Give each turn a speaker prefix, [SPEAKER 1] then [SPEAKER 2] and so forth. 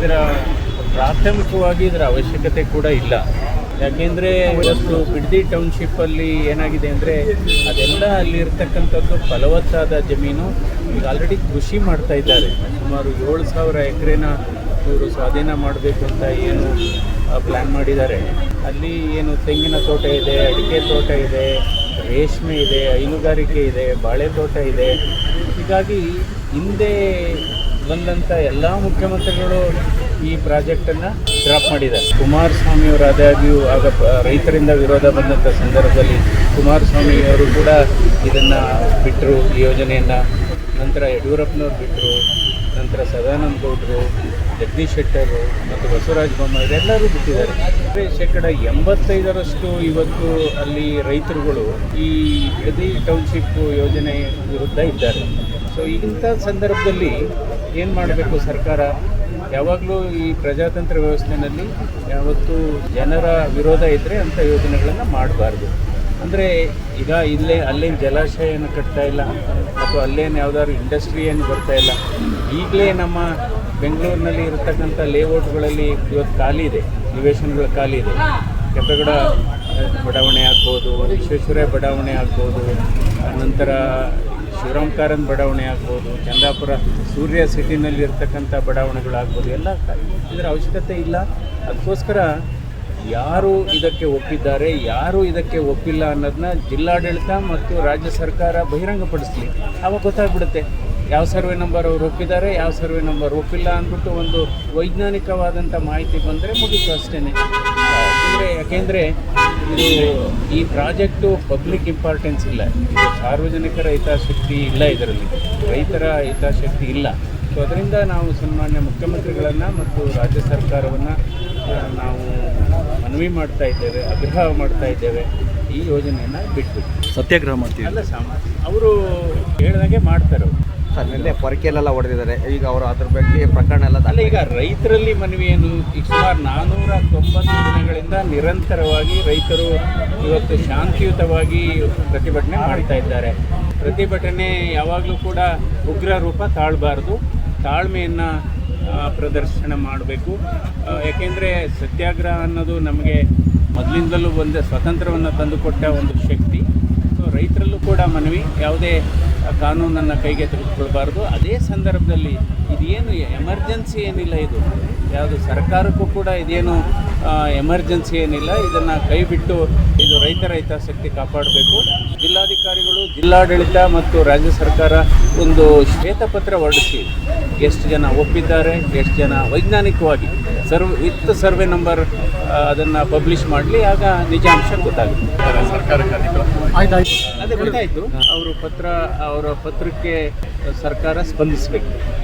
[SPEAKER 1] ಇದರ ಪ್ರಾಥಮಿಕವಾಗಿ ಇದರ ಅವಶ್ಯಕತೆ ಕೂಡ ಇಲ್ಲ. ಯಾಕೆಂದರೆ ಇವತ್ತು ಬಿಡದಿ ಟೌನ್ಶಿಪ್ಪಲ್ಲಿ ಏನಾಗಿದೆ ಅಂದರೆ ಅದೆಲ್ಲ ಅಲ್ಲಿ ಇರ್ತಕ್ಕಂಥದ್ದು ಫಲವತ್ತಾದ ಜಮೀನು. ಈಗ ಆಲ್ರೆಡಿ ಕೃಷಿ ಮಾಡ್ತಾ ಇದ್ದಾರೆ. ಸುಮಾರು 7,000 ಎಕರೆನ ಇವರು ಸ್ವಾಧೀನ ಮಾಡಬೇಕು ಅಂತ ಏನು ಪ್ಲ್ಯಾನ್ ಮಾಡಿದ್ದಾರೆ. ಅಲ್ಲಿ ಏನು ತೆಂಗಿನ ತೋಟ ಇದೆ, ಅಡಿಕೆ ತೋಟ ಇದೆ, ರೇಷ್ಮೆ ಇದೆ, ಹೈನುಗಾರಿಕೆ ಇದೆ, ಬಾಳೆ ತೋಟ ಇದೆ. ಹೀಗಾಗಿ ಹಿಂದೆ ಬಂದಂಥ ಎಲ್ಲ ಮುಖ್ಯಮಂತ್ರಿಗಳು ಈ ಪ್ರಾಜೆಕ್ಟನ್ನು ಡ್ರಾಪ್ ಮಾಡಿದ್ದಾರೆ. ಕುಮಾರಸ್ವಾಮಿಯವರು ಆದಾಗ್ಯೂ ಆಗ ರೈತರಿಂದ ವಿರೋಧ ಬಂದಂಥ ಸಂದರ್ಭದಲ್ಲಿ ಕುಮಾರಸ್ವಾಮಿಯವರು ಕೂಡ ಇದನ್ನು ಬಿಟ್ಟರು, ಈ ಯೋಜನೆಯನ್ನು. ನಂತರ ಯಡಿಯೂರಪ್ಪನವ್ರು ಬಿಟ್ಟರು, ನಂತರ ಸದಾನಂದ ಗೌಡರು, ಜಗದೀಶ್ ಶೆಟ್ಟರು ಮತ್ತು ಬಸವರಾಜ ಬೊಮ್ಮಾಯಿ ಎಲ್ಲರೂ ಬಿಟ್ಟಿದ್ದಾರೆ. ಅಂದರೆ 85% ಇವತ್ತು ಅಲ್ಲಿ ರೈತರುಗಳು ಈ ಬಿಡದಿ ಟೌನ್ಶಿಪ್ ಯೋಜನೆ ವಿರುದ್ಧ ಇದ್ದಾರೆ. ಸೊ ಇಂಥ ಸಂದರ್ಭದಲ್ಲಿ ಏನು ಮಾಡಬೇಕು ಸರ್ಕಾರ? ಯಾವಾಗಲೂ ಈ ಪ್ರಜಾತಂತ್ರ ವ್ಯವಸ್ಥೆಯಲ್ಲಿ ಯಾವತ್ತೂ ಜನರ ವಿರೋಧ ಇದ್ದರೆ ಅಂಥ ಯೋಜನೆಗಳನ್ನು ಮಾಡಬಾರ್ದು. ಅಂದರೆ ಈಗ ಅಲ್ಲೇನು ಜಲಾಶಯ ಏನು ಕಟ್ತಾ ಇಲ್ಲ ಅಥವಾ ಅಲ್ಲೇನು ಯಾವುದಾದ್ರು ಇಂಡಸ್ಟ್ರಿ ಏನು ಬರ್ತಾ ಇಲ್ಲ. ಈಗಲೇ ನಮ್ಮ ಬೆಂಗಳೂರಿನಲ್ಲಿ ಇರತಕ್ಕಂಥ ಲೇಔಟ್ಗಳಲ್ಲಿ ಇವತ್ತು ಖಾಲಿ ಇದೆ, ನಿವೇಶನಗಳು ಖಾಲಿ ಇದೆ. ಕೆಂಪೇಗೌಡ ಬಡಾವಣೆ ಆಗ್ಬೋದು, ವಿಶ್ವೇಶ್ವರಯ್ಯ ಬಡಾವಣೆ ಆಗ್ಬೋದು, ನಂತರ ಶಿವರಾಮ್ ಕಾರಂತ್ ಬಡಾವಣೆ ಆಗ್ಬೋದು, ಚಂದಾಪುರ ಸೂರ್ಯ ಸಿಟಿನಲ್ಲಿ ಇರ್ತಕ್ಕಂಥ ಬಡಾವಣೆಗಳಾಗ್ಬೋದು. ಎಲ್ಲ ಇದರ ಅವಶ್ಯಕತೆ ಇಲ್ಲ. ಅದಕ್ಕೋಸ್ಕರ ಯಾರು ಇದಕ್ಕೆ ಒಪ್ಪಿದ್ದಾರೆ, ಯಾರು ಇದಕ್ಕೆ ಒಪ್ಪಿಲ್ಲ ಅನ್ನೋದನ್ನ ಜಿಲ್ಲಾಡಳಿತ ಮತ್ತು ರಾಜ್ಯ ಸರ್ಕಾರ ಬಹಿರಂಗಪಡಿಸಲಿ. ಆವಾಗ ಗೊತ್ತಾಗ್ಬಿಡುತ್ತೆ ಯಾವ ಸರ್ವೆ ನಂಬರ್ ಅವರು ಒಪ್ಪಿದ್ದಾರೆ, ಯಾವ ಸರ್ವೆ ನಂಬರ್ ಒಪ್ಪಿಲ್ಲ ಅಂದ್ಬಿಟ್ಟು ಒಂದು ವೈಜ್ಞಾನಿಕವಾದಂಥ ಮಾಹಿತಿ ಬಂದರೆ ಮುಗಿತು ಅಷ್ಟೇ. ಯಾಕೆಂದರೆ ಈ ಪ್ರಾಜೆಕ್ಟು ಪಬ್ಲಿಕ್ ಇಂಪಾರ್ಟೆನ್ಸ್ ಇಲ್ಲ, ಇದು ಸಾರ್ವಜನಿಕರ ಹಿತಾಸಕ್ತಿ ಇಲ್ಲ, ಇದರಲ್ಲಿ ರೈತರ ಹಿತಾಸಕ್ತಿ ಇಲ್ಲ. ಸೊ ಅದರಿಂದ ನಾವು ಸನ್ಮಾನ್ಯ ಮುಖ್ಯಮಂತ್ರಿಗಳನ್ನು ಮತ್ತು ರಾಜ್ಯ ಸರ್ಕಾರವನ್ನು ನಾವು ಮನವಿ ಮಾಡ್ತಾ ಇದ್ದೇವೆ, ಆಗ್ರಹ ಮಾಡ್ತಾ ಇದ್ದೇವೆ, ಈ ಯೋಜನೆಯನ್ನು ಬಿಟ್ಬಿಟ್ಟು
[SPEAKER 2] ಸತ್ಯಾಗ್ರಹ ಮಾಡ್ತೀವಿ.
[SPEAKER 1] ಅಲ್ಲ, ಅವರು ಹೇಳಿದಾಗೆ ಮಾಡ್ತಾರೆ.
[SPEAKER 3] ಸರ್ ನಿನ್ನೆ ಪೊರಕೆಯಲ್ಲೆಲ್ಲ ಹೊಡೆದಿದ್ದಾರೆ. ಈಗ ಅವರು ಅದ್ರ ಬಗ್ಗೆ ಪ್ರಕರಣ ಎಲ್ಲ
[SPEAKER 1] ಅಲ್ಲ, ಈಗ ರೈತರಲ್ಲಿ ಮನವಿ ಏನು, ಈಗ ಸುಮಾರು 490 ದಿನಗಳಿಂದ ನಿರಂತರವಾಗಿ ರೈತರು ಇವತ್ತು ಶಾಂತಿಯುತವಾಗಿ ಪ್ರತಿಭಟನೆ ಮಾಡ್ತಾ ಇದ್ದಾರೆ. ಪ್ರತಿಭಟನೆ ಯಾವಾಗಲೂ ಕೂಡ ಉಗ್ರ ರೂಪ ತಾಳಬಾರ್ದು, ತಾಳ್ಮೆಯನ್ನು ಪ್ರದರ್ಶನ ಮಾಡಬೇಕು. ಯಾಕೆಂದರೆ ಸತ್ಯಾಗ್ರಹ ಅನ್ನೋದು ನಮಗೆ ಮೊದಲಿಂದಲೂ ಒಂದು ಸ್ವಾತಂತ್ರ್ಯವನ್ನು ತಂದುಕೊಟ್ಟ ಒಂದು ಶಕ್ತಿ. ಸೊ ರೈತರಲ್ಲೂ ಕೂಡ ಮನವಿ, ಯಾವುದೇ ಕಾನೂನನ್ನು ಕೈಗೆ ತೆಗೆದುಕೊಳ್ಬಾರ್ದು. ಅದೇ ಸಂದರ್ಭದಲ್ಲಿ ಇದೇನು ಎಮರ್ಜೆನ್ಸಿ ಏನಿಲ್ಲ, ಇದು ಯಾವುದು ಸರ್ಕಾರಕ್ಕೂ ಕೂಡ ಇದೇನು ಎಮರ್ಜೆನ್ಸಿ ಏನಿಲ್ಲ. ಇದನ್ನು ಕೈ ಬಿಟ್ಟು ಇದು ರೈತರ ಹಿತಾಸಕ್ತಿ ಕಾಪಾಡಬೇಕು. ಜಿಲ್ಲಾಧಿಕಾರಿಗಳು, ಜಿಲ್ಲಾಡಳಿತ ಮತ್ತು ರಾಜ್ಯ ಸರ್ಕಾರ ಒಂದು ಶ್ವೇತಪತ್ರ ಹೊರಡಿಸಿ ಎಷ್ಟು ಜನ ಒಪ್ಪಿದ್ದಾರೆ, ಎಷ್ಟು ಜನ ವೈಜ್ಞಾನಿಕವಾಗಿ ವಿತ್ ಸರ್ವೆ ನಂಬರ್ ಅದನ್ನು ಪಬ್ಲಿಷ್ ಮಾಡಲಿ. ಆಗ ನಿಜಾಂಶ ಗೊತ್ತಾಗುತ್ತೆ. ಅದೇ ಗೊತ್ತಾಯಿತು. ಅವರ ಪತ್ರಕ್ಕೆ ಸರ್ಕಾರ ಸ್ಪಂದಿಸಬೇಕು.